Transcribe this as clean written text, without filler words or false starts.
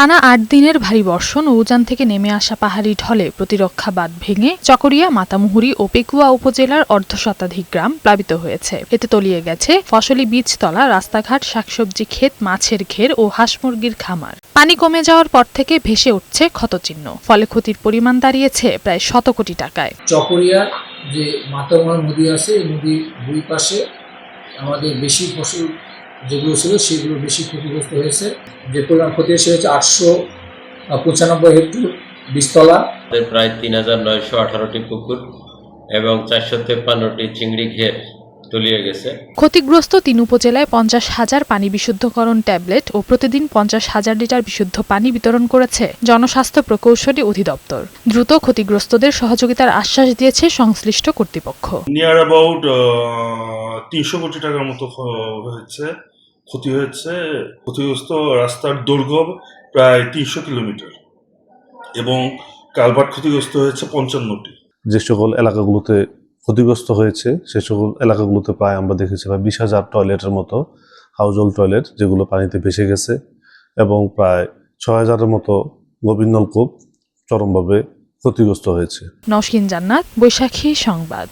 টানা ৮ দিনের ভারী বর্ষণ ও উজান থেকে নেমে আসা পাহাড়ি ঢলে প্রতিরক্ষা বাঁধ ভেঙে চকরিয়া, মাতামুহুরী ও পেকুয়া উপজেলার অর্ধশতাধিক গ্রাম প্লাবিত হয়েছে। এতে তলিয়ে গেছে ফসলি বীজতলা, রাস্তাঘাট, শাকসবজি ক্ষেত, মাছের ঘের ও হাঁস মুরগির খামার। পানি কমে যাওয়ার পর থেকে ভেসে উঠছে ক্ষতচিহ্ন, ফলে ক্ষতির পরিমাণ দাঁড়িয়েছে প্রায় ১০০ কোটি টাকায়। চকরিয়া যে মাতামুহুরী নদী আছে, এই নদীর দুই পাশে আমাদের বেশি ফসল যেগুলো ছিল সেগুলো বেশি ক্ষতিগ্রস্ত হয়েছে। যে পরিমাণ ক্ষতি হয়েছে ৮৯৫ হেক্টর বীজতলা, প্রায় ৩,৯১৮টি পুকুর এবং ৪৫৩টি চিংড়ি ঘের তলিয়ে গেছে। ক্ষতিগ্রস্ত ৩ উপজেলায় ৫০,০০০ পানি বিশুদ্ধকরণ ট্যাবলেট ও প্রতিদিন ৫০,০০০ লিটার বিশুদ্ধ পানি বিতরণ করেছে জনস্বাস্থ্য প্রকৌশলী অধিদপ্তর। দ্রুত ক্ষতিগ্রস্তদের সহযোগিতার আশ্বাস দিয়েছে সংশ্লিষ্ট কর্তৃপক্ষ। নিয়ার অ্যাবাউট ৩০০ কোটি টাকার মতো হয়েছে, ক্ষতি হয়েছে। ক্ষতিগ্রস্ত রাস্তার দৈর্ঘ্য প্রায় ৩০০ কিলোমিটার এবং কালভার্ট ক্ষতিগ্রস্ত হয়েছে ৫৫টি। যে সকল এলাকাগুলোতে ক্ষতিগ্রস্ত হয়েছে সে সকল এলাকাগুলোতে প্রায় আমরা দেখেছি প্রায় ২০,০০০ টয়লেটের মতো হাউস হোল্ড টয়লেট যেগুলো পানিতে ভেসে গেছে এবং প্রায় ৬,০০০-এর মতো গভীর নলকূপ চরমভাবে ক্ষতিগ্রস্ত হয়েছে। নওশীন জান্নাত, বৈশাখী সংবাদ।